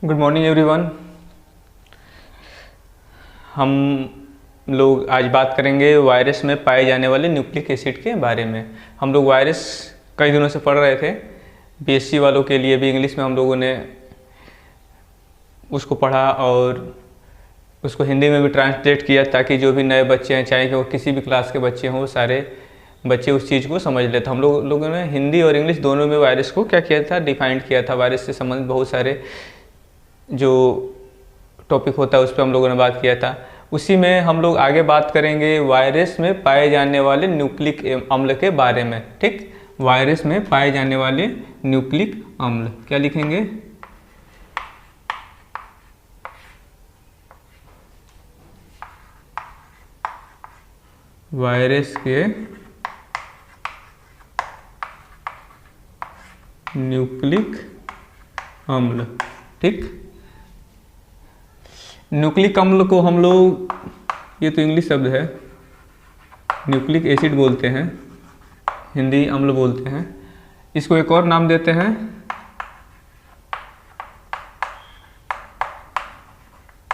Good morning everyone. हम लोग आज बात करेंगे वायरस में पाए जाने वाले न्यूक्लिक एसिड के बारे में। हम लोग वायरस कई दिनों से पढ़ रहे थे। बीएससी वालों के लिए भी इंग्लिश में हम लोगों ने उसको पढ़ा और उसको हिंदी में भी ट्रांसलेट किया ताकि जो भी नए बच्चे हैं, चाहे कि वो किसी भी क्लास के बच्चे हों, वो सारे बच्चे उस चीज़ को समझ लेते। हम लोगों ने हिंदी और इंग्लिश दोनों में वायरस को क्या किया था, डिफाइंड किया था। वायरस से संबंधित बहुत सारे जो टॉपिक होता है उस पर हम लोगों ने बात किया था। उसी में हम लोग आगे बात करेंगे वायरस में पाए जाने वाले न्यूक्लिक अम्ल के बारे में। ठीक, वायरस में पाए जाने वाले न्यूक्लिक अम्ल क्या लिखेंगे? वायरस के न्यूक्लिक अम्ल। ठीक, न्यूक्लिक अम्ल को हम लोग, ये तो इंग्लिश शब्द है, न्यूक्लिक एसिड बोलते हैं, हिंदी अम्ल बोलते हैं। इसको एक और नाम देते हैं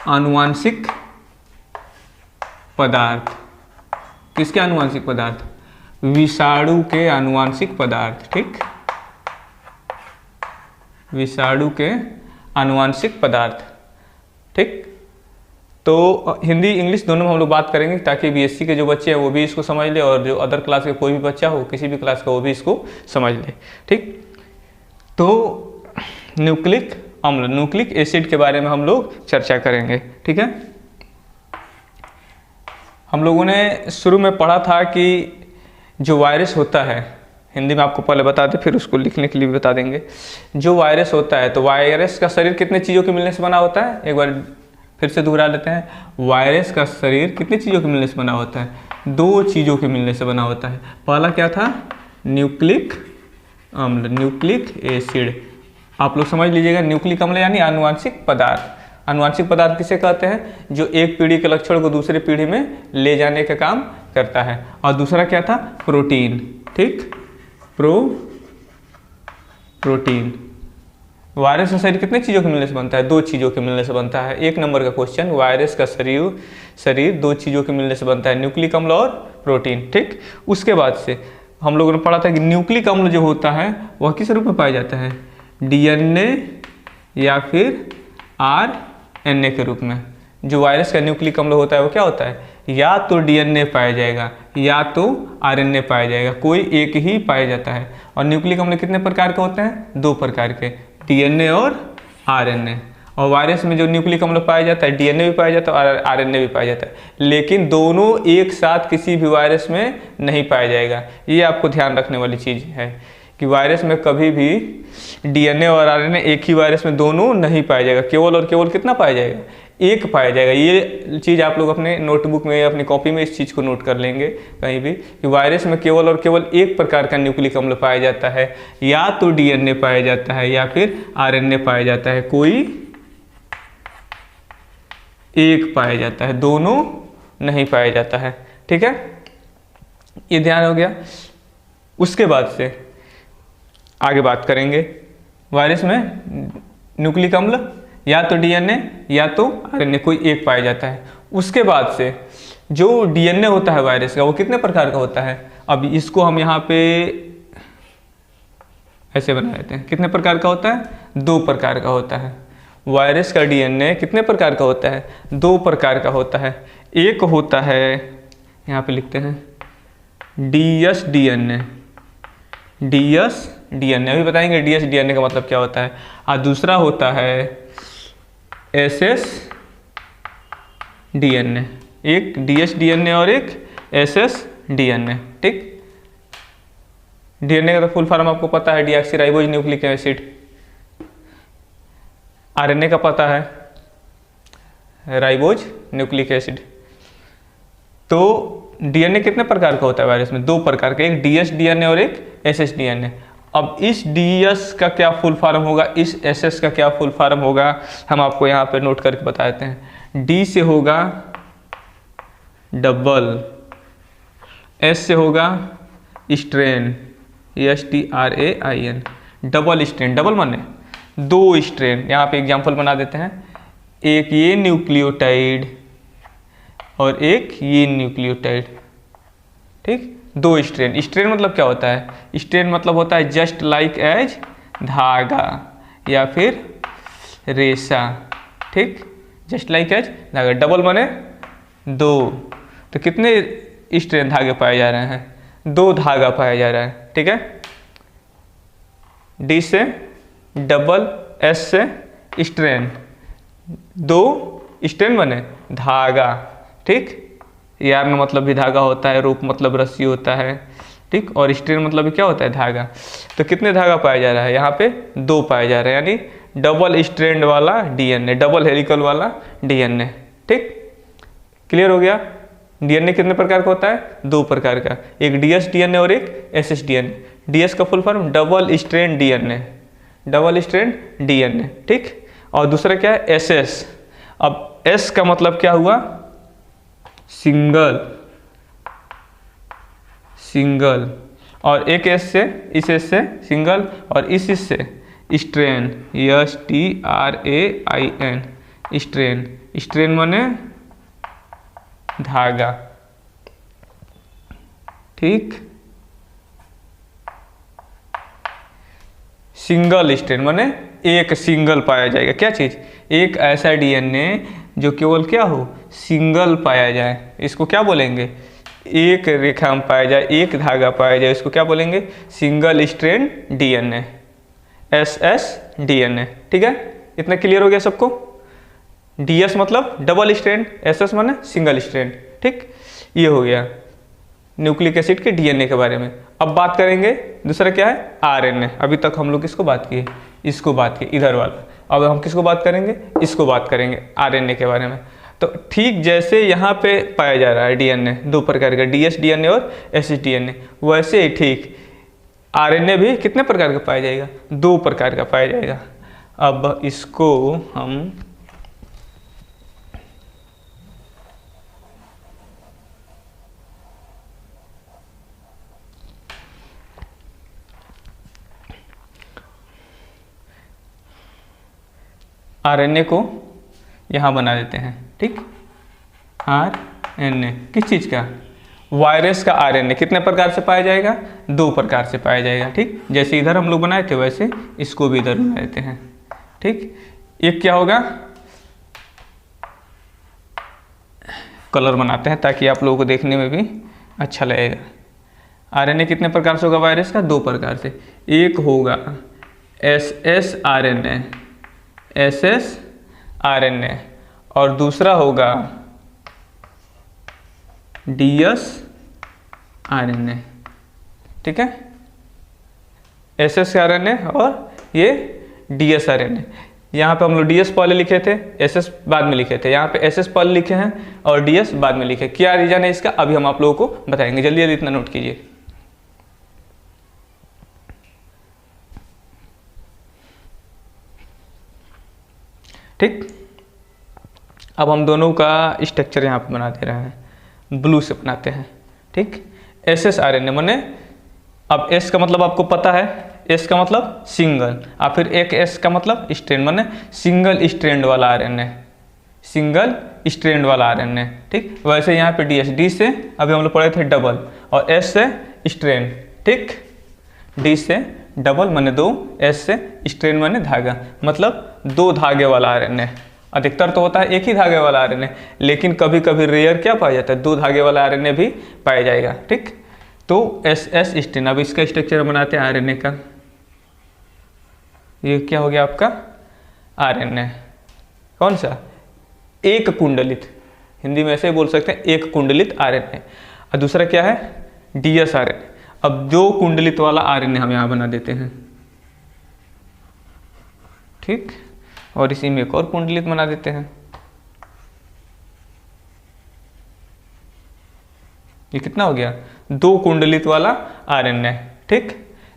आनुवांशिक पदार्थ। किसके आनुवांशिक पदार्थ? विषाणु के आनुवांशिक पदार्थ। ठीक, विषाणु के आनुवांशिक पदार्थ। ठीक, तो हिंदी इंग्लिश दोनों में हम लोग बात करेंगे ताकि बीएससी के जो बच्चे हैं वो भी इसको समझ ले और जो अदर क्लास के कोई भी बच्चा हो, किसी भी क्लास का, वो भी इसको समझ ले। ठीक, तो न्यूक्लिक अम्ल, न्यूक्लिक एसिड के बारे में हम लोग चर्चा करेंगे। ठीक है, हम लोगों ने शुरू में पढ़ा था कि जो वायरस होता है, हिंदी में आपको पहले बता दें फिर उसको लिखने के लिए भी बता देंगे। जो वायरस होता है, तो वायरस का शरीर कितने चीज़ों के मिलने से बना होता है? एक बार फिर से दोहरा लेते हैं। वायरस का शरीर कितनी चीज़ों के मिलने से बना होता है? दो चीज़ों के मिलने से बना होता है। पहला क्या था? न्यूक्लिक अम्ल, न्यूक्लिक एसिड। आप लोग समझ लीजिएगा, न्यूक्लिक अम्ल यानी आनुवांशिक पदार्थ। आनुवांशिक पदार्थ किसे कहते हैं? जो एक पीढ़ी के लक्षण को दूसरे पीढ़ी में ले जाने का काम करता है। और दूसरा क्या था? प्रोटीन। ठीक, प्रोटीन। वायरस का शरीर कितने चीज़ों के मिलने से बनता है? दो चीज़ों के मिलने से बनता है। एक नंबर का क्वेश्चन, वायरस का शरीर दो चीज़ों के मिलने से बनता है, न्यूक्लिक अम्ल और प्रोटीन। ठीक, उसके बाद से हम लोगों ने पढ़ा था कि न्यूक्लिक अम्ल जो होता है वह किस रूप में पाया जाता है? डीएनए या फिर आरएनए के रूप में। जो वायरस का न्यूक्लिक अम्ल होता है वो क्या होता है? या तो डीएनए पाया जाएगा या तो आरएनए पाया जाएगा, कोई एक ही पाया जाता है। और न्यूक्लिक अम्ल कितने प्रकार के होते हैं? दो प्रकार के, डीएनए और आरएनए। और वायरस में जो न्यूक्लिक अम्ल पाया जाता है, डीएनए भी पाया जाता है और आरएनए भी पाया जाता है, लेकिन दोनों एक साथ किसी भी वायरस में नहीं पाया जाएगा। ये आपको ध्यान रखने वाली चीज़ है कि वायरस में कभी भी डीएनए और आरएनए एक ही वायरस में दोनों नहीं पाया जाएगा। केवल और केवल कितना पाया जाएगा? एक पाया जाएगा। ये चीज़ आप लोग अपने नोटबुक में या अपनी कॉपी में इस चीज़ को नोट कर लेंगे कहीं भी कि वायरस में केवल और केवल एक प्रकार का न्यूक्लिक अम्ल पाया जाता है, या तो डीएनए पाया जाता है या फिर आरएनए पाया जाता है, कोई एक पाया जाता है, दोनों नहीं पाया जाता है। ठीक है, ये ध्यान हो गया। उसके बाद से आगे बात करेंगे वायरस में न्यूक्लिक अम्ल या तो डीएनए या तो आरएनए, कोई एक पाया जाता है। उसके बाद से जो डीएनए होता है वायरस का, वो कितने प्रकार का होता है? अब इसको हम यहाँ पे ऐसे बना देते हैं। कितने प्रकार का होता है? दो प्रकार का होता है। वायरस का डीएनए कितने प्रकार का होता है? दो प्रकार का होता है। एक होता है, यहाँ पे लिखते हैं डीएस डीएनए, डीएस डीएनए, अभी बताएंगे डीएस डीएनए का मतलब क्या होता है। और दूसरा होता है एसएस डीएनए, एक डीएस डीएनए और एक एसएस डीएनए। ठीक, डीएनए का तो फुल फॉर्म आपको पता है, डीऑक्सीराइबोज न्यूक्लिक एसिड। आरएनए का पता है, राइबोज न्यूक्लिक एसिड। तो डीएनए कितने प्रकार का होता है वायरस में? दो प्रकार का, एक डीएस डीएनए और एक एसएस डीएनए। अब इस डीएस का क्या फुल फॉर्म होगा, इस एसएस का क्या फुल फॉर्म होगा, हम आपको यहाँ पे नोट करके बता देते हैं। डी से होगा डबल, एस से होगा strain, STRAIN, double strain. Double माने दो स्ट्रैंड, यहाँ पे एग्जांपल बना देते हैं, एक ये न्यूक्लियोटाइड और एक ये न्यूक्लियोटाइड, ठीक, दो स्ट्रैंड। स्ट्रैंड मतलब क्या होता है? स्ट्रैंड मतलब होता है जस्ट लाइक एज धागा या फिर रेशा, ठीक, जस्ट लाइक एज धागा। डबल माने दो, तो कितने स्ट्रैंड धागे पाए जा रहे हैं? दो धागा पाया जा रहा है, ठीक है। डी से डबल, एस से स्ट्रैंड, दो स्ट्रैंड बने धागा, ठीक। यार्न मतलब भी धागा होता है, रोप मतलब रस्सी होता है, ठीक, और स्ट्रैंड मतलब भी क्या होता है? धागा। तो कितने धागा पाया जा रहा है? यहाँ पे दो पाए जा रहे हैं, यानी डबल स्ट्रैंड वाला डीएनए, डबल हेलिकल वाला डीएनए, ठीक। क्लियर हो गया? डीएनए कितने प्रकार का होता है? दो प्रकार का, एक डीएस डीएनए और एक एसएस डीएनए। डीएस का full form double strand DNA, double strand DNA, ठीक। और दूसरा क्या है? एसएस। अब एस का मतलब क्या हुआ? सिंगल, सिंगल, और एक एस से, इस एस से सिंगल और इस से स्ट्रैंड, STRAIN, स्ट्रैंड। स्ट्रैंड माने धागा, ठीक। सिंगल स्ट्रैंड माने एक सिंगल पाया जाएगा। क्या चीज? एक ऐसा डीएनए जो केवल क्या हो? सिंगल पाया जाए। इसको क्या बोलेंगे? एक रेखा में पाया जाए, एक धागा पाया जाए, इसको क्या बोलेंगे? Single strand DNA, SS DNA, ठीक है। इतना क्लियर हो गया सबको? DS मतलब डबल स्ट्रैंड, SS माने सिंगल स्ट्रैंड, ठीक। ये हो गया न्यूक्लिक एसिड के डीएनए के बारे में। अब बात करेंगे दूसरा क्या है? आरएनए। अभी तक हम लोग किसको बात किए? इसको बात किए, इधर वाला। अब हम किसको बात करेंगे? इसको बात करेंगे, आरएनए के बारे में। तो ठीक जैसे यहाँ पे पाया जा रहा है डीएनए दो प्रकार का, DS डीएनए और SS डीएनए, वैसे ही ठीक आरएनए भी कितने प्रकार का पाया जाएगा? दो प्रकार का पाया जाएगा। अब इसको हम आरएनए को यहाँ बना देते हैं, ठीक। आरएनए किस चीज़ का? वायरस का आरएनए कितने प्रकार से पाया जाएगा? दो प्रकार से पाया जाएगा, ठीक। जैसे इधर हम लोग बनाए थे वैसे इसको भी इधर बना देते हैं, ठीक। एक क्या होगा? कलर बनाते हैं ताकि आप लोगों को देखने में भी अच्छा लगेगा। आरएनए कितने प्रकार से होगा वायरस का? दो प्रकार से। एक होगा SS आरएनए, SS आरएनए, और दूसरा होगा DS आरएनए, ठीक है। SS आरएनए और ये DS आरएनए। यहाँ पे हम लोग DS पहले लिखे थे, SS बाद में लिखे थे। यहाँ पे SS पहले लिखे हैं और DS बाद में लिखे। क्या रीजन है इसका? अभी हम आप लोगों को बताएंगे। जल्दी जल्दी इतना नोट कीजिए, ठीक। अब हम दोनों का स्ट्रक्चर यहाँ पे बना दे रहे हैं, ब्लू से बनाते हैं, ठीक। SS आरएनए माने, अब S का मतलब आपको पता है, S का मतलब सिंगल, और फिर एक S का मतलब स्ट्रैंड, माने सिंगल स्ट्रैंड वाला आरएनए, सिंगल स्ट्रैंड वाला आरएनए, ठीक। वैसे यहाँ पे DS, D से अभी हम लोग पढ़े थे डबल, और S से स्ट्रैंड, ठीक। D से डबल माने दो, S से स्ट्रैंड माने धागा, मतलब दो धागे वाला आरएनए। अधिकतर तो होता है एक ही धागे वाला आरएनए, लेकिन कभी कभी रेयर क्या पाया जाता है? दो धागे वाला आरएनए भी पाया जाएगा, ठीक। तो SS स्ट्रैंड। अब इसका स्ट्रक्चर बनाते हैं आरएनए का। ये क्या हो गया आपका? आरएनए। कौन सा? एक कुंडलित, हिंदी में ऐसे ही बोल सकते हैं, एक कुंडलित आरएनए। और दूसरा क्या है? DS RNA. अब दो कुंडलित वाला आरएनए हम यहाँ बना देते हैं, ठीक। और इसी में एक और कुंडलित बना देते हैं। ये कितना हो गया? दो कुंडलित वाला आरएनए, ठीक।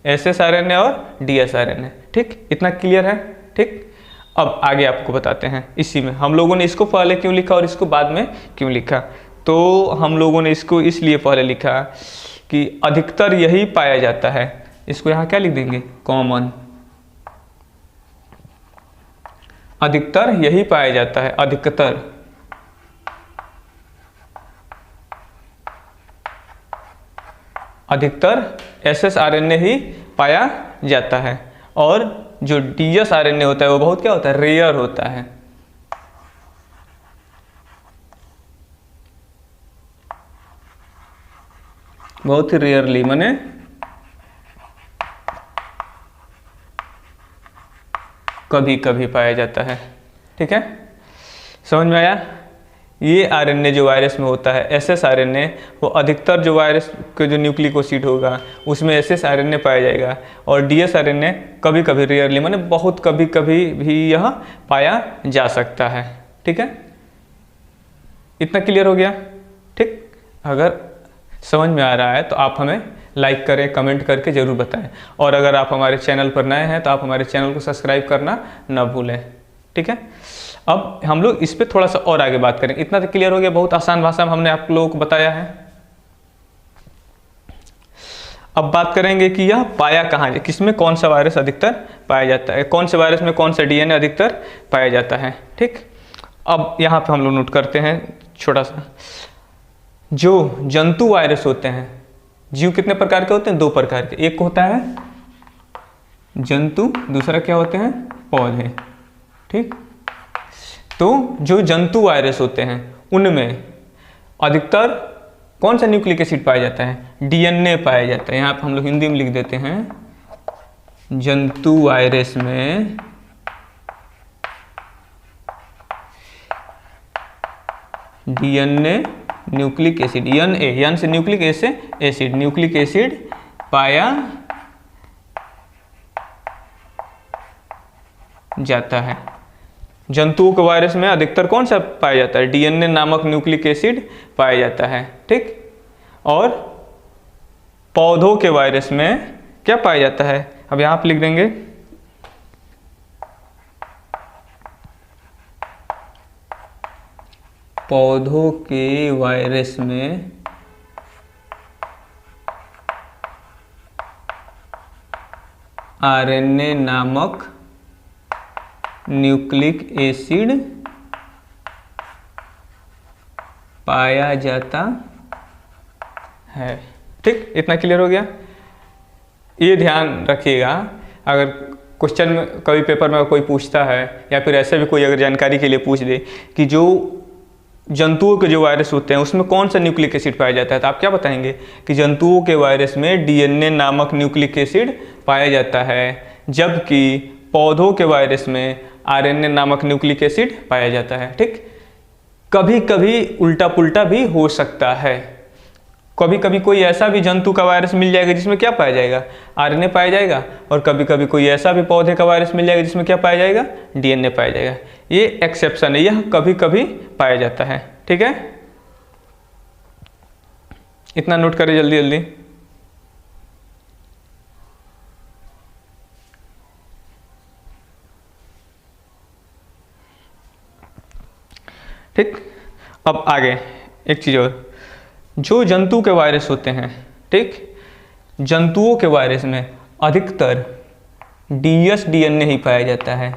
SS आरएनए और DS आरएनए, ठीक। इतना क्लियर है, ठीक। अब आगे आपको बताते हैं। इसी में हम लोगों ने इसको पहले क्यों लिखा और इसको बाद में क्यों लिखा? तो हम लोगों ने इसको इसलिए पहले लिखा कि अधिकतर यही पाया जाता है। इसको यहाँ क्या लिख देंगे? कॉमन, अधिकतर यही पाया जाता है, अधिकतर SsRNA ही पाया जाता है। और जो dsRNA होता है वो बहुत क्या होता है, रेयर होता है। बहुत ही रेयरली, माने कभी कभी पाया जाता है। ठीक है, समझ में आया। ये आरएनए जो वायरस में होता है SsRNA, वो अधिकतर जो वायरस के जो न्यूक्लिक एसिड होगा उसमें SsRNA पाया जाएगा। और dsRNA कभी कभी, रेयरली माने बहुत कभी कभी भी यह पाया जा सकता है। ठीक है, इतना क्लियर हो गया। ठीक, अगर समझ में आ रहा है तो आप हमें लाइक करें, कमेंट करके ज़रूर बताएं। और अगर आप हमारे चैनल पर नए हैं तो आप हमारे चैनल को सब्सक्राइब करना ना भूलें। ठीक है, अब हम लोग इस पर थोड़ा सा और आगे बात करें। इतना तो क्लियर हो गया, बहुत आसान भाषा में हमने आप लोगों को बताया है। अब बात करेंगे कि यह पाया कहाँ, किसमें कौन सा वायरस अधिकतर पाया जाता है, कौन से वायरस में कौन सा DNA अधिकतर पाया जाता है। ठीक, अब यहाँ पे हम लोग नोट करते हैं छोटा सा, जो जंतु वायरस होते हैं, जीव कितने प्रकार के होते हैं, 2 प्रकार के। एक होता है जंतु, दूसरा क्या होते हैं, पौधे। ठीक, तो जो जंतु वायरस होते हैं उनमें अधिकतर कौन सा न्यूक्लिक एसिड पाया जाता है, DNA पाया जाता है। यहाँ पर हम लोग हिंदी में लिख देते हैं, जंतु वायरस में DNA न्यूक्लिक एसिड, यन से न्यूक्लिक, ए से एसिड, न्यूक्लिक एसिड पाया जाता है। जंतुओं के वायरस में अधिकतर कौन सा पाया जाता है, DNA नामक न्यूक्लिक एसिड पाया जाता है। ठीक, और पौधों के वायरस में क्या पाया जाता है, अब यहां पर लिख देंगे, पौधों के वायरस में RNA नामक न्यूक्लिक एसिड पाया जाता है। ठीक, इतना क्लियर हो गया। ये ध्यान रखिएगा, अगर क्वेश्चन में कभी पेपर में कोई पूछता है या फिर ऐसे भी कोई अगर जानकारी के लिए पूछ दे कि जो जंतुओं के जो वायरस होते हैं उसमें कौन सा न्यूक्लिक एसिड पाया जाता है, तो आप क्या बताएंगे कि जंतुओं के वायरस में DNA नामक न्यूक्लिक एसिड पाया जाता है, जबकि पौधों के वायरस में RNA नामक न्यूक्लिक एसिड पाया जाता है। ठीक, कभी कभी उल्टा पुल्टा भी हो सकता है, कभी कभी कोई ऐसा भी जंतु का वायरस मिल जाएगा जिसमें क्या पाया जाएगा, RNA पाया जाएगा, और कभी कभी कोई ऐसा भी पौधे का वायरस मिल जाएगा जिसमें क्या पाया जाएगा, DNA पाया जाएगा। ये एक्सेप्शन है, यह कभी कभी पाया जाता है। ठीक है, इतना नोट करें जल्दी जल्दी। ठीक, अब आगे एक चीज और, जो जंतु के वायरस होते हैं, ठीक, जंतुओं के वायरस में अधिकतर dsDNA ही पाया जाता है।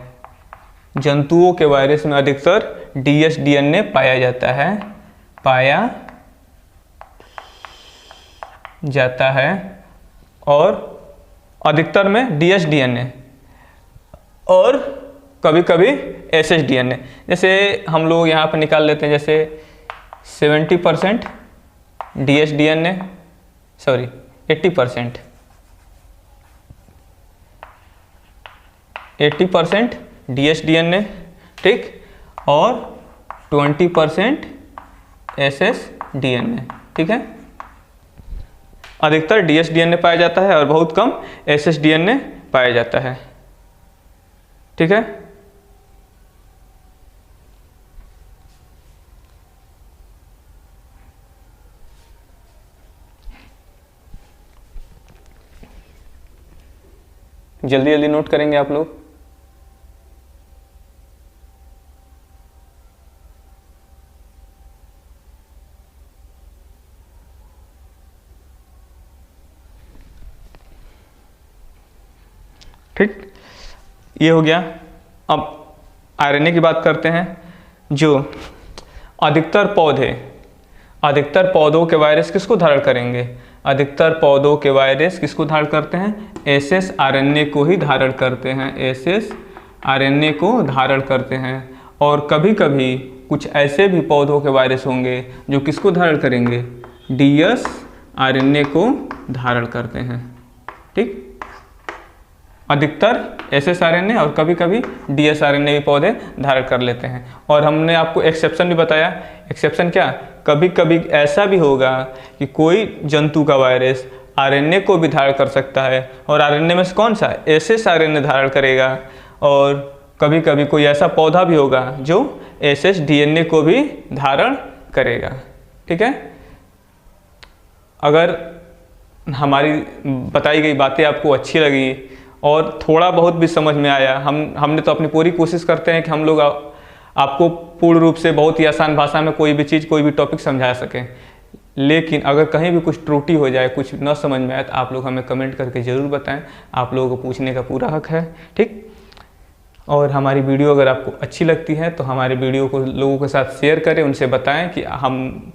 जंतुओं के वायरस में अधिकतर dsDNA पाया जाता है, और अधिकतर में dsDNA और कभी कभी SsDNA। जैसे हम लोग यहाँ पर निकाल लेते हैं, जैसे 70% dsDNA, सॉरी 80% dsDNA, ठीक, और 20% SsDNA। ठीक है, अधिकतर dsDNA पाया जाता है और बहुत कम SsDNA पाया जाता है। ठीक है, जल्दी जल्दी नोट करेंगे आप लोग। ठीक, ये हो गया। अब आरएनए की बात करते हैं, जो अधिकतर पौधों के वायरस किसको धारण करेंगे? अधिकतर पौधों के वायरस किसको धारण करते हैं? एसएस आरएनए को ही धारण करते हैं, एसएस आरएनए को धारण करते हैं। और कभी कभी कुछ ऐसे भी पौधों के वायरस होंगे जो किसको धारण करेंगे? डीएस आरएनए को धारण करते हैं। ठीक, अधिकतर एसएस आरएनए और कभी कभी डीएस आरएनए भी पौधे धारण कर लेते हैं। और हमने आपको एक्सेप्शन भी बताया। एक्सेप्शन क्या? कभी कभी ऐसा भी होगा कि कोई जंतु का वायरस आरएनए को भी धारण कर सकता है, और आरएनए में से कौन सा? एसएस आरएनए धारण करेगा। और कभी कभी कोई ऐसा पौधा भी होगा जो एसएस डीएनए को भी धारण करेगा। ठीक है, अगर हमारी बताई गई बातें आपको अच्छी लगी और थोड़ा बहुत भी समझ में आया, हमने तो अपनी पूरी कोशिश करते हैं कि हम लोग आपको पूर्ण रूप से बहुत ही आसान भाषा में कोई भी चीज़, कोई भी टॉपिक समझा सकें। लेकिन अगर कहीं भी कुछ त्रुटि हो जाए, कुछ न समझ में आए, तो आप लोग हमें कमेंट करके ज़रूर बताएं। आप लोगों को पूछने का पूरा हक है। ठीक, और हमारी वीडियो अगर आपको अच्छी लगती है तो हमारे वीडियो को लोगों के साथ शेयर करें, उनसे बताएं कि हम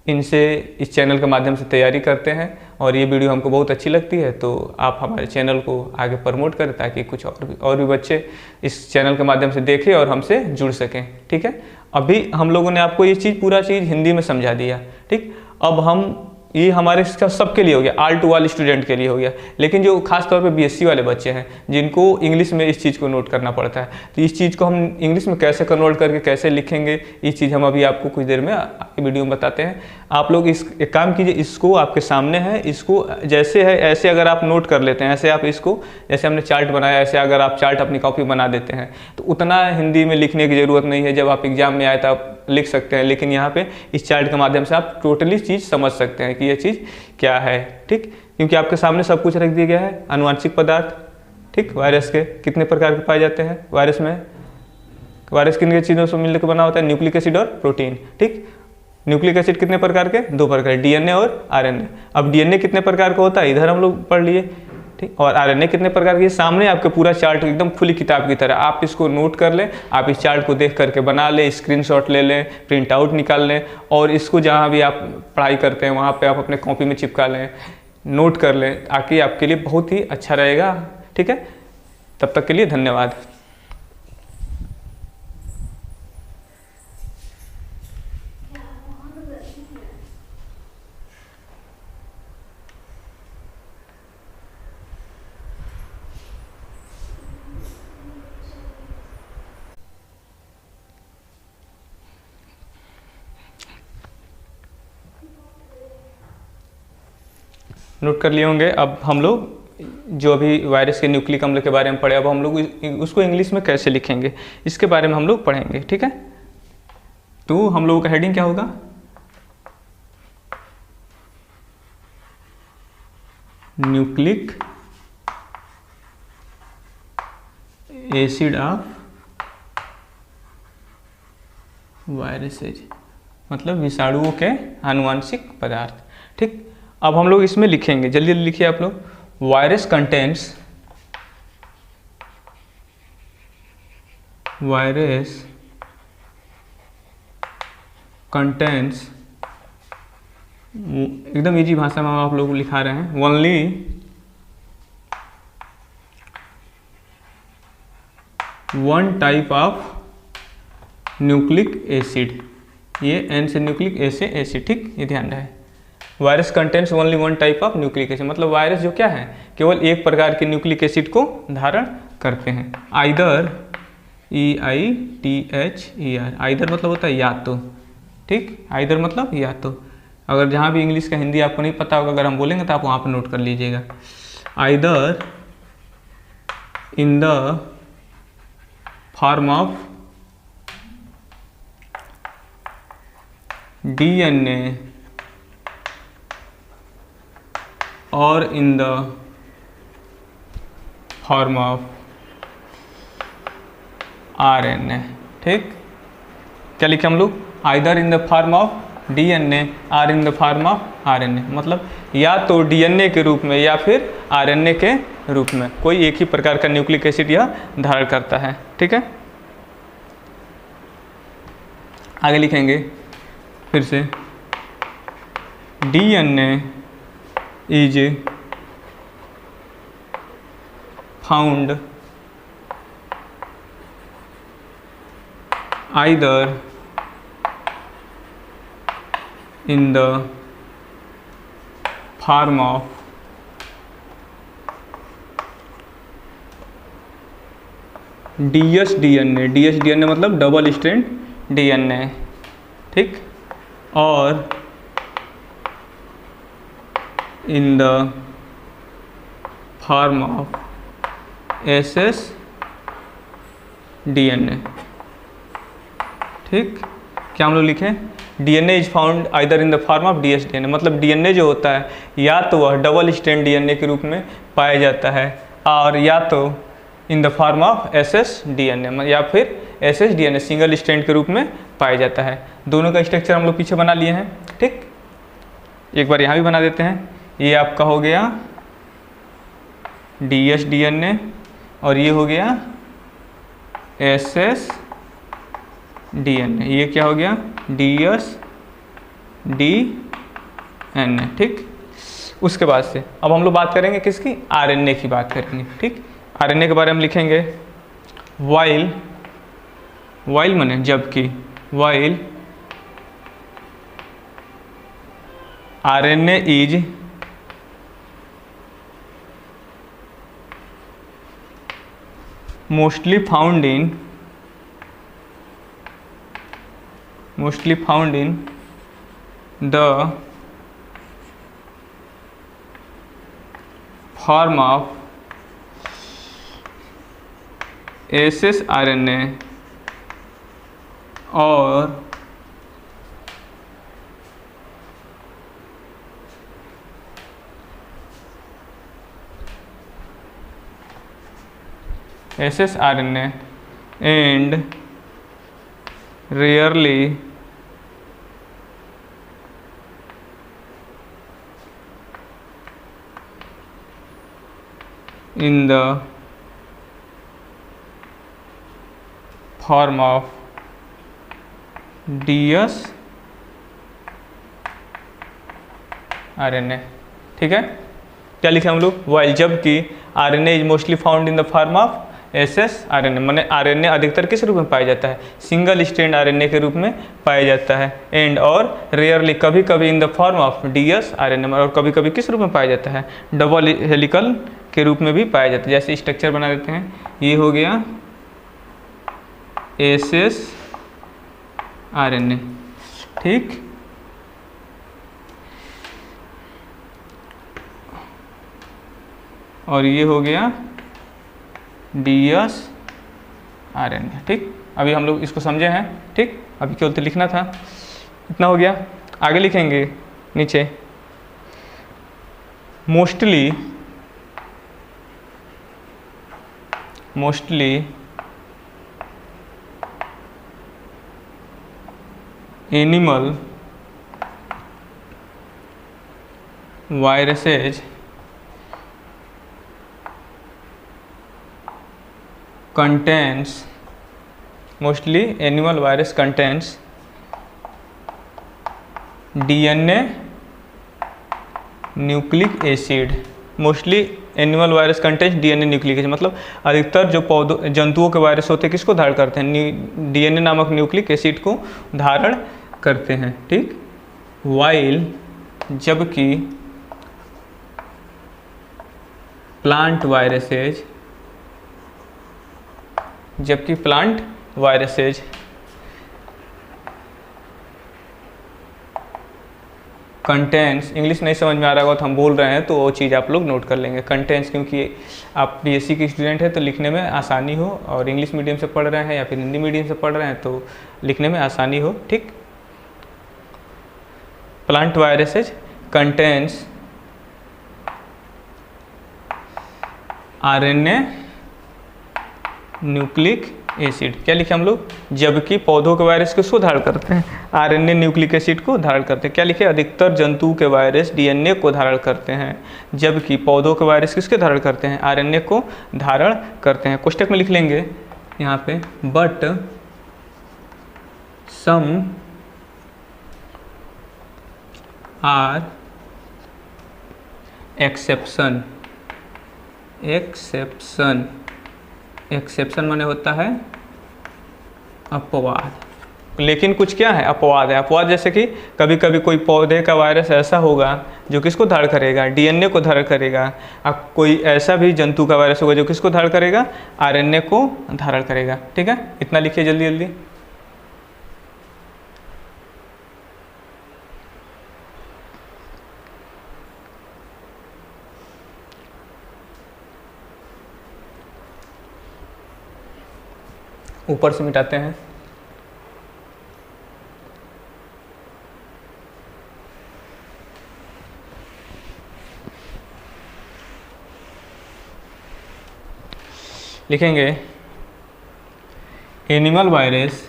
इनसे इस चैनल के माध्यम से तैयारी करते हैं और ये वीडियो हमको बहुत अच्छी लगती है, तो आप हमारे चैनल को आगे प्रमोट करें ताकि कुछ और भी बच्चे इस चैनल के माध्यम से देखें और हमसे जुड़ सकें। ठीक है, अभी हम लोगों ने आपको ये पूरा चीज़ हिंदी में समझा दिया। ठीक, अब हम ये हमारे सबके लिए हो गया, ऑल टू ऑल स्टूडेंट के लिए हो गया। लेकिन जो खास तौर पे बीएससी वाले बच्चे हैं जिनको इंग्लिश में इस चीज़ को नोट करना पड़ता है, तो इस चीज़ को हम इंग्लिश में कैसे कन्वर्ट करके कैसे लिखेंगे, ये चीज़ हम अभी आपको कुछ देर में वीडियो में बताते हैं। आप लोग एक काम कीजिए, इसको आपके सामने है, इसको जैसे है ऐसे अगर आप नोट कर लेते हैं, ऐसे आप इसको, जैसे हमने चार्ट बनाया ऐसे अगर आप चार्ट अपनी कॉपी बना देते हैं तो उतना हिंदी में लिखने की ज़रूरत नहीं है। जब आप एग्जाम में आए तो आप लिख सकते हैं, लेकिन यहाँ पे इस चार्ट के माध्यम से आप टोटली चीज़ समझ सकते हैं कि ये चीज़ क्या है। ठीक, क्योंकि आपके सामने सब कुछ रख दिया गया है। आनुवांशिक पदार्थ, ठीक, वायरस के कितने प्रकार के पाए जाते हैं? वायरस में वायरस किन चीज़ों से मिलकर बना होता है? न्यूक्लिक एसिड और प्रोटीन। ठीक, न्यूक्लिक एसिड कितने प्रकार के? 2 प्रकार, डीएनए और आरएनए। अब डीएनए कितने प्रकार का होता है इधर हम लोग पढ़ लिए। ठीक, और आरएनए कितने प्रकार के? सामने आपके पूरा चार्ट एकदम खुली किताब की तरह, आप इसको नोट कर लें, आप इस चार्ट को देख करके बना लें, स्क्रीनशॉट ले लें, प्रिंट आउट निकाल लें, और इसको जहाँ भी आप पढ़ाई करते हैं वहाँ पे आप अपने कॉपी में चिपका लें, नोट कर लें, ताकि आपके लिए बहुत ही अच्छा रहेगा। ठीक है, तब तक के लिए धन्यवाद। नोट कर लिए होंगे। अब हम लोग जो अभी वायरस के न्यूक्लिक अम्ल के बारे में पढ़े, अब हम लोग उसको इंग्लिश में कैसे लिखेंगे इसके बारे में हम लोग पढ़ेंगे। ठीक है, तो हम लोगों का हेडिंग क्या होगा? न्यूक्लिक एसिड ऑफ वायरसेज, मतलब विषाणुओं के आनुवांशिक पदार्थ। ठीक, अब हम लोग इसमें लिखेंगे, जल्दी जल्दी लिखिए आप लोग। वायरस कंटेंट्स एकदम इजी भाषा में आप लोग लिखा रहे हैं, only one type of nucleic acid. ये एन से न्यूक्लिक, ए से एसिड। ठीक, ये ध्यान रहे। Virus contents only one type of nucleic acid, मतलब वायरस जो क्या है केवल एक प्रकार के न्यूक्लिक एसिड को धारण करते हैं। आइदर, EITHER, आइदर मतलब होता है या तो। ठीक, आइदर मतलब या तो। अगर जहाँ भी इंग्लिश का हिंदी आपको नहीं पता होगा, अगर हम बोलेंगे तो आप वहाँ पर नोट कर लीजिएगा। Either in the form of DNA और in the form of RNA। ठीक, क्या लिखे हम लोग? Either in the form of DNA और in the form of RNA, मतलब या तो DNA के रूप में या फिर RNA के रूप में कोई एक ही प्रकार का न्यूक्लिक एसिड यह धारण करता है। ठीक है, आगे लिखेंगे फिर से, DNA is found either in the form of dsDNA, dsDNA मतलब डबल स्ट्रैंड DNA, ठीक, और in the form of ssDNA, ठीक। क्या हम लोग लिखें, DNA is found either in the form of dsDNA, मतलब DNA जो होता है या तो वह डबल स्ट्रैंड DNA के रूप में पाया जाता है और या तो in the form of ssDNA या फिर ssDNA सिंगल स्ट्रैंड के रूप में पाया जाता है। दोनों का स्ट्रक्चर हम लोग पीछे बना लिए हैं, ठीक। एक बार यहाँ भी बना देते हैं। ये आपका हो गया dsDNA और ये हो गया ssDNA, ये क्या हो गया dsDNA, ठीक। उसके बाद से अब हम लोग बात करेंगे किसकी, RNA की बात करेंगे, ठीक। RNA के बारे में लिखेंगे वाइल, वाइल माने जबकि, while RNA is mostly found in the form of ssRNA और ssRNA and rarely in the form of dsRNA, ठीक है। क्या लिखे हम लोग, वाइल जबकि RNA is mostly found in the form of ssRNA, माने RNA अधिकतर किस रूप में पाया जाता है, सिंगल स्ट्रैंड RNA के रूप में पाया जाता है, एंड और रेयरली कभी कभी in the form of dsRNA, और कभी कभी किस रूप में पाया जाता है, डबल हेलिकल के रूप में भी पाया जाता है। जैसे स्ट्रक्चर बना देते हैं, ये हो गया ssRNA, ठीक। और ये हो गया dsRNA, ठीक। अभी हम लोग इसको समझे हैं, ठीक। अभी केवल तो लिखना था, इतना हो गया। आगे लिखेंगे नीचे, mostly animal viruses contains, mostly animal virus contains DNA nucleic acid, mostly animal virus contains DNA nucleic acid, मतलब अधिकतर जो पौधों जंतुओं के वायरस होते हैं किसको धारण करते हैं, DNA नामक न्यूक्लिक एसिड को धारण करते हैं, ठीक। वाइल जबकि प्लांट वायरसेज कंटेंट्स, इंग्लिश नहीं समझ में आ रहा होगा तो हम बोल रहे हैं तो वो चीज़ आप लोग नोट कर लेंगे, कंटेंट्स, क्योंकि आप BSc के स्टूडेंट हैं तो लिखने में आसानी हो, और इंग्लिश मीडियम से पढ़ रहे हैं या फिर हिंदी मीडियम से पढ़ रहे हैं तो लिखने में आसानी हो, ठीक। Plant viruses contents RNA nucleic acid, क्या लिखे हम लोग, जबकि पौधों के वायरस किसको धारण करते हैं, RNA न्यूक्लिक एसिड को धारण करते हैं। क्या लिखे, अधिकतर जंतु के वायरस DNA को धारण करते हैं, जबकि पौधों के वायरस किसके धारण करते हैं, RNA को धारण करते हैं। कोष्टक में लिख लेंगे यहाँ पे, but some are exception. Exception, exception माने होता है अपवाद, लेकिन कुछ क्या है, अपवाद है। अपवाद जैसे कि कभी कभी कोई पौधे का वायरस ऐसा होगा जो किसको धारण करेगा, डीएनए को धारण करेगा। अब कोई ऐसा भी जंतु का वायरस होगा जो किसको धारण करेगा, आरएनए को धारण करेगा। ठीक है, इतना लिखिए जल्दी जल्दी। ऊपर से मिटाते हैं। लिखेंगे animal virus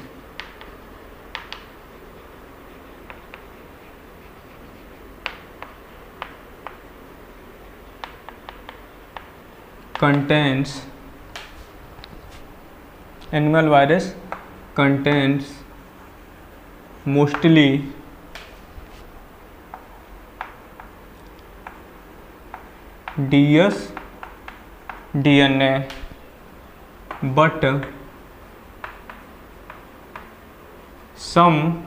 contains, animal virus contains mostly DS DNA but some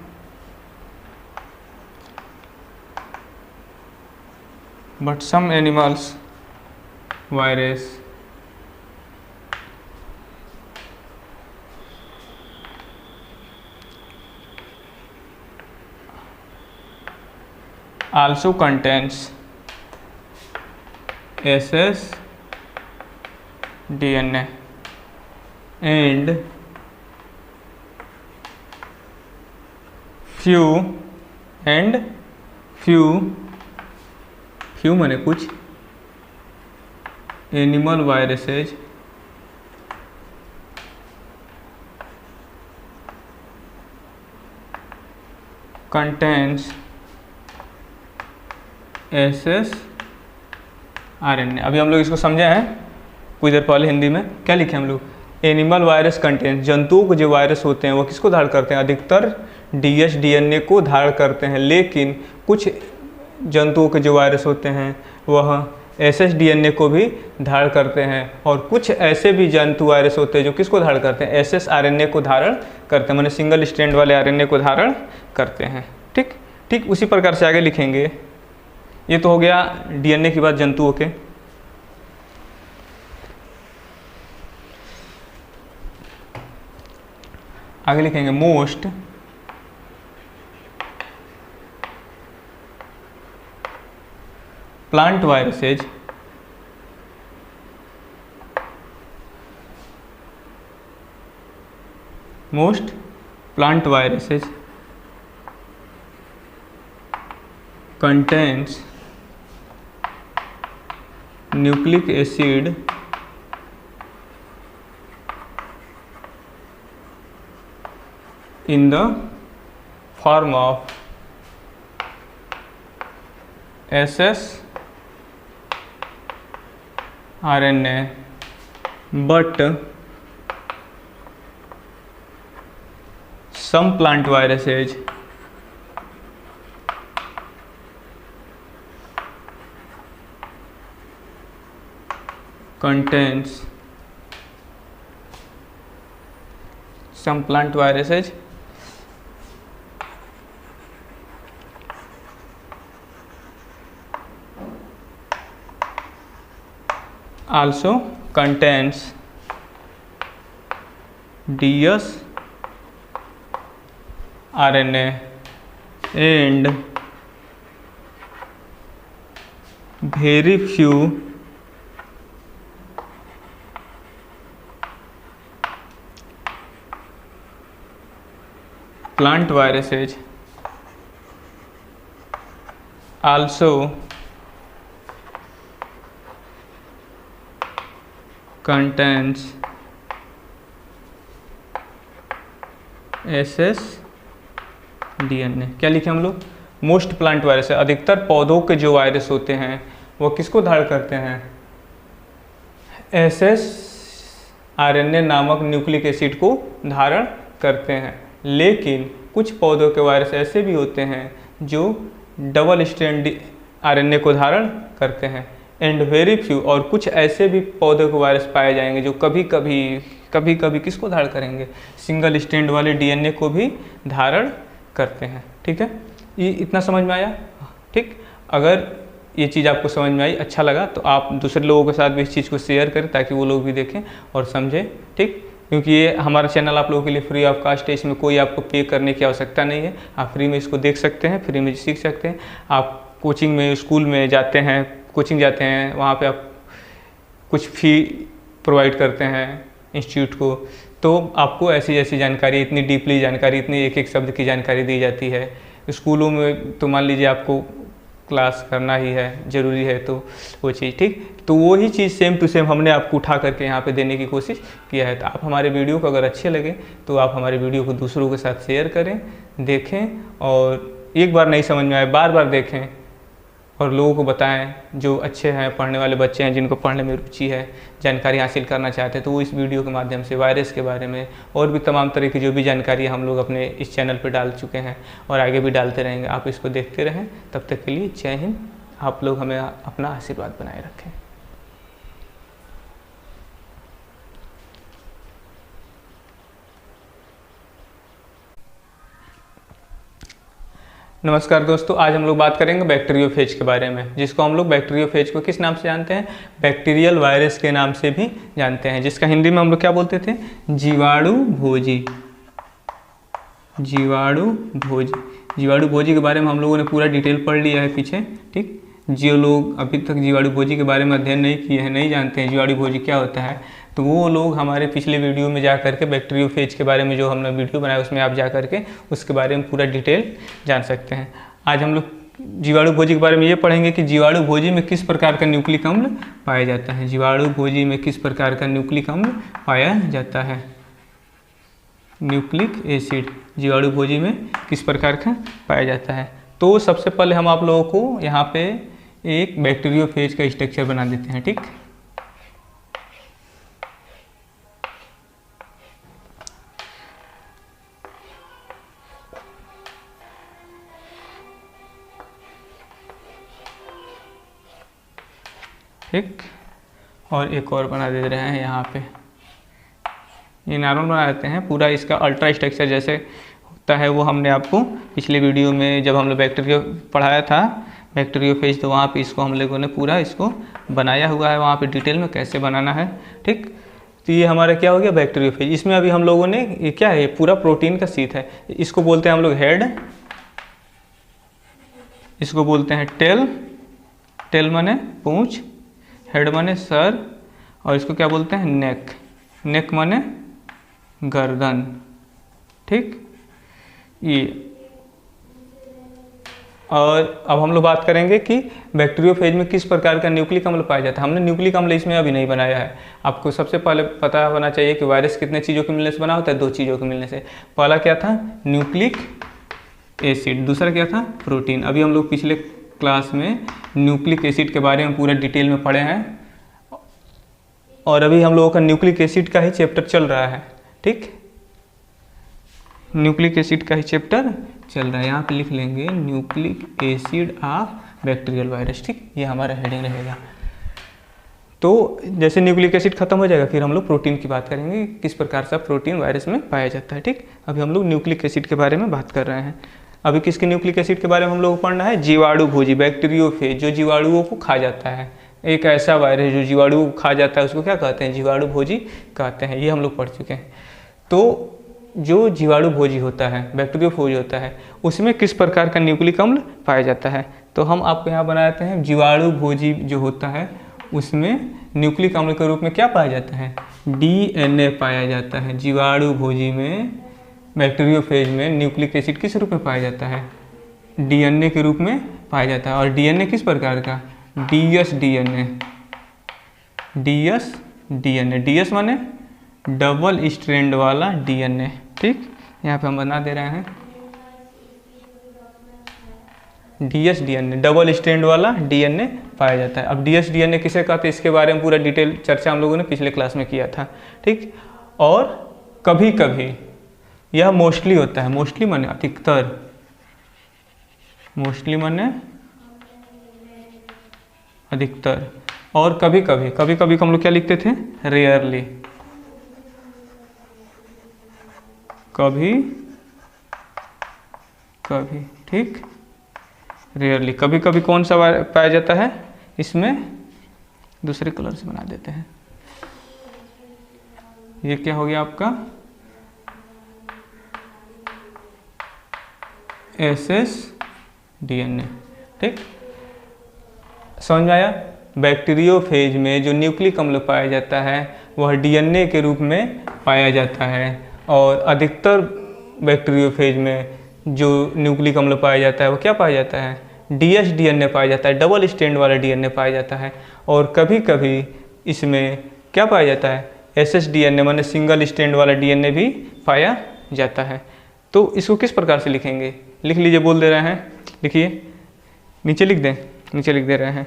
animals virus also contains SS DNA and few माने कुछ animal viruses contains SS RNA। अभी हम लोग इसको समझे हैं कुछ देर पहले हिंदी में। क्या लिखे हम लोग, एनिमल वायरस कंटेन्स, जंतुओं को जो वायरस होते हैं वो किसको धारण करते हैं, अधिकतर DS DNA को धारण करते हैं, लेकिन कुछ जंतुओं के जो वायरस होते हैं वह SS DNA को भी धारण करते हैं, और कुछ ऐसे भी जंतु वायरस होते हैं जो किसको धारण करते हैं, SS RNA को धारण करते हैं, माने सिंगल स्ट्रैंड वाले RNA को धारण करते हैं। ठीक ठीक उसी प्रकार से आगे लिखेंगे। ये तो हो गया DNA की बात जंतुओं के। आगे लिखेंगे most plant viruses contains nucleic acid in the form of SS RNA but some plant viruses contains some plant viruses also contains DS RNA and very few plant viruses also contains SS DNA। क्या लिखे हम लोग, most plant virus है, अधिकतर पौधों के जो virus होते हैं वो किसको धारण करते हैं, SS RNA नामक न्यूक्लिक एसिड को धारण करते हैं, लेकिन कुछ पौधों के वायरस ऐसे भी होते हैं जो डबल स्ट्रैंड आरएनए को धारण करते हैं। एंड वेरी फ्यू, और कुछ ऐसे भी पौधों के वायरस पाए जाएंगे जो कभी कभी किसको धारण करेंगे, सिंगल स्ट्रैंड वाले डीएनए को भी धारण करते हैं। ठीक है, ये इतना समझ में आया? ठीक, अगर ये चीज़ आपको समझ में आई, अच्छा लगा, तो आप दूसरे लोगों के साथ भी इस चीज़ को शेयर करें ताकि वो लोग भी देखें और समझें। ठीक, क्योंकि ये हमारा चैनल आप लोगों के लिए फ्री ऑफ कास्ट है, इसमें कोई आपको पे करने की आवश्यकता नहीं है। आप फ्री में इसको देख सकते हैं, फ्री में सीख सकते हैं। आप कोचिंग में, स्कूल में जाते हैं, कोचिंग जाते हैं, वहाँ पे आप कुछ फी प्रोवाइड करते हैं इंस्टीट्यूट को, तो आपको ऐसी ऐसी जानकारी, इतनी डीपली जानकारी, इतनी एक एक शब्द की जानकारी दी जाती है। स्कूलों में तो मान लीजिए आपको क्लास करना ही है, ज़रूरी है, तो वो चीज़, ठीक, तो वही चीज़ सेम टू सेम हमने आपको उठा करके यहाँ पे देने की कोशिश किया है। तो आप हमारे वीडियो को अगर अच्छे लगे तो आप हमारे वीडियो को दूसरों के साथ शेयर करें, देखें, और एक बार नहीं समझ में आए बार बार देखें और लोगों को बताएं। जो अच्छे हैं, पढ़ने वाले बच्चे हैं, जिनको पढ़ने में रुचि है, जानकारी हासिल करना चाहते हैं, तो वो इस वीडियो के माध्यम से वायरस के बारे में और भी तमाम तरह की जो भी जानकारी हम लोग अपने इस चैनल पर डाल चुके हैं और आगे भी डालते रहेंगे। आप इसको देखते रहें। तब तक के लिए जय हिंद। आप लोग हमें अपना आशीर्वाद बनाए रखें। नमस्कार दोस्तों, आज हम लोग बात करेंगे बैक्टीरियोफेज के बारे में, जिसको हम लोग बैक्टीरियोफेज को किस नाम से जानते हैं, बैक्टीरियल वायरस के नाम से भी जानते हैं, जिसका हिंदी में हम लोग क्या बोलते थे, जीवाणु भोजी। जीवाणु भोजी, जीवाणु भोजी के बारे में हम लोगों ने पूरा डिटेल पढ़ लिया है पीछे। ठीक, जो लोग अभी तक जीवाणु भोजी के बारे में अध्ययन नहीं किए हैं, नहीं जानते हैं जीवाणु भोजी क्या होता है, तो वो लोग हमारे पिछले वीडियो में जा करके बैक्टीरियोफेज के बारे में जो हमने वीडियो बनाया उसमें आप जा करके उसके बारे में पूरा डिटेल जान सकते हैं। आज हम लोग जीवाणु भोजी के बारे में ये पढ़ेंगे कि जीवाणु भोजी में किस प्रकार का न्यूक्लिक अम्ल पाया जाता है। जीवाणु भोजी में किस प्रकार का न्यूक्लिक अम्ल पाया जाता है, न्यूक्लिक एसिड जीवाणु भोजी में किस प्रकार का पाया जाता है। तो सबसे पहले हम आप लोगों को यहाँ पे एक बैक्टीरियोफेज का स्ट्रक्चर बना देते हैं। ठीक, ठीक, और एक और बना दे रहे हैं यहाँ पे, ये नॉर्मल बना देते हैं। पूरा इसका अल्ट्रा स्ट्रक्चर जैसे होता है वो हमने आपको पिछले वीडियो में जब हम लोग बैक्टीरिया पढ़ाया था बैक्टीरियोफेज, तो वहाँ पे इसको हम लोगों ने पूरा इसको बनाया हुआ है, वहाँ पे डिटेल में कैसे बनाना है। ठीक, तो ये हमारा क्या हो गया, बैक्टीरियोफेज। इसमें अभी हम लोगों ने ये क्या है, पूरा प्रोटीन का शीट है। इसको बोलते हैं हम लोग हेड, इसको बोलते हैं टेल, टेल माने पूंछ, हेड माने सर, और इसको क्या बोलते हैं, नेक, नेक माने गर्दन। ठीक, ये। और अब हम लोग बात करेंगे कि बैक्टीरियोफेज में किस प्रकार का न्यूक्लिक अम्ल पाया जाता है। हमने न्यूक्लिक अम्ल इसमें अभी नहीं बनाया है। आपको सबसे पहले पता होना चाहिए कि वायरस कितने चीज़ों के मिलने से बना होता है, दो चीज़ों के मिलने से। पहला क्या था, न्यूक्लिक एसिड, दूसरा क्या था, प्रोटीन। अभी हम लोग पिछले क्लास में न्यूक्लिक एसिड के बारे में पूरा डिटेल में पढ़े हैं और अभी हम लोगों का न्यूक्लिक एसिड का ही चैप्टर चल रहा है। ठीक, न्यूक्लिक एसिड का ही चैप्टर चल रहा है। यहाँ पे लिख लेंगे nucleic acid of bacterial virus. ठीक, ये हमारा हेडिंग रहेगा। तो जैसे न्यूक्लिक एसिड खत्म हो जाएगा फिर हम लोग प्रोटीन की बात करेंगे, किस प्रकार से प्रोटीन वायरस में पाया जाता है। ठीक, अभी हम लोग न्यूक्लिक एसिड के बारे में बात कर रहे हैं। अभी किसके न्यूक्लिक एसिड के बारे में हम लोग को पढ़ना है, जीवाणु भोजी, बैक्टीरियोफेज, जो जीवाणुओं को खा जाता है। एक ऐसा वायरस जो जीवाणुओं को खा जाता है उसको क्या कहते हैं, जीवाणु भोजी कहते हैं। ये हम लोग पढ़ चुके हैं। तो जो जीवाणु भोजी होता है, बैक्टीरियोफेज होता है, उसमें किस प्रकार का न्यूक्लिक अम्ल पाया जाता है। तो हम आपको यहाँ बनाते हैं, जीवाणु भोजी जो होता है उसमें न्यूक्लिक अम्ल के रूप में क्या पाया जाता है, डीएनए पाया जाता है। जीवाणु भोजी में, बैक्टीरियोफेज में न्यूक्लिक एसिड किस रूप में पाया जाता है, डीएनए के रूप में पाया जाता है। और डीएनए किस प्रकार का, DS DNA, DS DNA, DS माने डबल स्ट्रैंड वाला डीएनए। ठीक, यहाँ पे हम बना दे रहे हैं डीएस डीएनए, डबल स्ट्रैंड वाला डीएनए पाया जाता है। अब डीएस डीएनए किसे कहते हैं, इसके बारे में पूरा डिटेल चर्चा हम लोगों ने पिछले क्लास में किया था। ठीक, और कभी कभी यह मोस्टली होता है, मोस्टली माने अधिकतर, मोस्टली माने अधिकतर। और कभी कभी, कभी कभी को हम लोग क्या लिखते थे, रेयरली, कभी कभी, ठीक, रेयरली, कभी कभी कौन सा पाया जाता है, इसमें दूसरे कलर से बना देते हैं, ये क्या हो गया आपका SSDNA, ठीक, समझ में आया। बैक्टीरियोफेज में जो न्यूक्लिक अम्ल पाया जाता है वह DNA के रूप में पाया जाता है, और अधिकतर बैक्टीरियोफेज में जो न्यूक्लिक अम्ल पाया जाता है वो क्या पाया जाता है, DSDNA पाया जाता है, डबल स्ट्रैंड वाला DNA पाया जाता है। और कभी कभी इसमें क्या पाया जाता है, SSDNA माने सिंगल स्ट्रैंड वाला DNA भी पाया जाता है। तो इसको किस प्रकार से लिखेंगे, लिख लीजिए, बोल दे रहे हैं, लिखिए, नीचे लिख दें, नीचे लिख दे रहे हैं,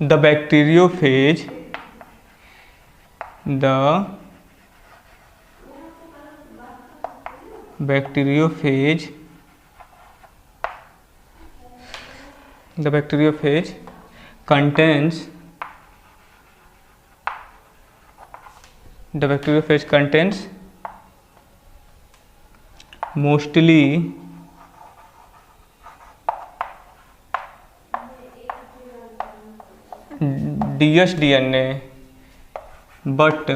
the bacteriophage, the bacteriophage, the bacteriophage contains, the bacteriophage contains mostly DSDNA but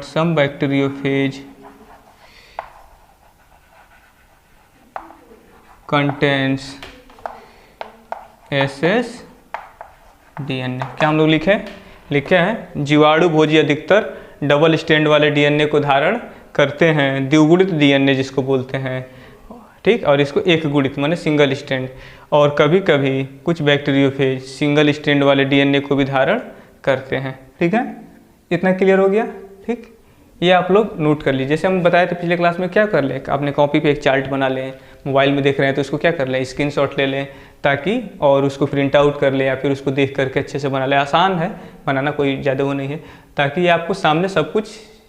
some bacteriophage contains SSDNA। क्या हम लोग लिखे हैं, जीवाणु भोजी अधिकतर डबल स्ट्रैंड वाले DNA को धारण करते हैं, द्विगुणित DNA जिसको बोलते हैं, ठीक, और इसको एक गुणित माने सिंगल स्ट्रैंड। और कभी कभी कुछ बैक्टीरियोफेज सिंगल स्ट्रैंड वाले DNA को भी धारण करते हैं, ठीक है, इतना क्लियर हो गया, ठीक। ये आप लोग नोट कर लीजिए, जैसे हम बताए थे पिछले क्लास में, क्या कर लें, आपने कॉपी पे एक चार्ट बना लें, मोबाइल में देख रहे हैं तो उसको क्या कर लें, स्क्रीनशॉट ले लें, ताकि और उसको प्रिंट आउट कर ले या फिर उसको देख करके अच्छे से बना ले, आसान है बनाना, कोई ज़्यादा वो नहीं है, ताकि ये आपको सामने सब कुछ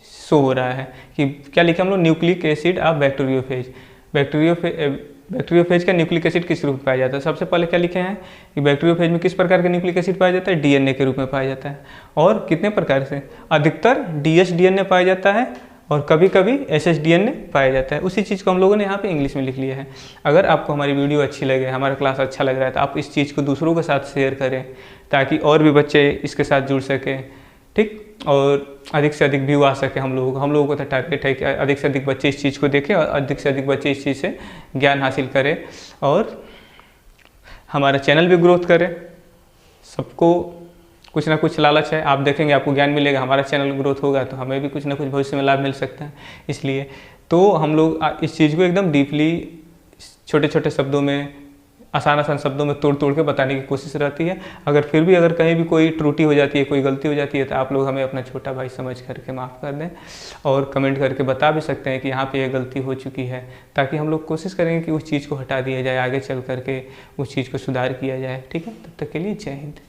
शो हो रहा है कि क्या लिखे हम लोग, nucleic acid of bacteriophage. Bacteriophage का न्यूक्लिक एसिड किस रूप में पाया जाता है, सबसे पहले क्या लिखे हैं कि बैक्टीरियोफेज में किस प्रकार का न्यूक्लिक एसिड पाया जाता है, DNA के रूप में पाया जाता है, और कितने प्रकार से, अधिकतर DSDNA पाया जाता है और कभी कभी SSDNA पाया जाता है। उसी चीज़ को हम लोगों ने यहाँ पे इंग्लिश में लिख लिया है। अगर आपको हमारी वीडियो अच्छी लगे, हमारा क्लास अच्छा लग रहा है, तो आप इस चीज़ को दूसरों के साथ शेयर करें ताकि और भी बच्चे इसके साथ जुड़ सकें, ठीक, और अधिक से अधिक व्यू आ सके। हम लोगों को तो टारगेट है कि अधिक से अधिक बच्चे इस चीज़ को देखें और अधिक से अधिक बच्चे इस चीज़ से ज्ञान हासिल करें और हमारा चैनल भी ग्रोथ करे। सबको कुछ ना कुछ लालच है, आप देखेंगे आपको ज्ञान मिलेगा, हमारा चैनल ग्रोथ होगा तो हमें भी कुछ ना कुछ भविष्य में लाभ मिल सकता है। इसलिए तो हम लोग इस चीज़ को एकदम डीपली छोटे छोटे शब्दों में, आसान शब्दों में तोड़ के बताने की कोशिश रहती है। अगर फिर भी अगर कहीं भी कोई त्रुटि हो जाती है, कोई गलती हो जाती है, तो आप लोग हमें अपना छोटा भाई समझ करके माफ़ कर दें और कमेंट करके बता भी सकते हैं कि यहाँ पे ये गलती हो चुकी है, ताकि हम लोग कोशिश करेंगे कि उस चीज़ को हटा दिया जाए, आगे चल करके उस चीज़ को सुधार किया जाए। ठीक है, तब तक के लिए जय हिंद।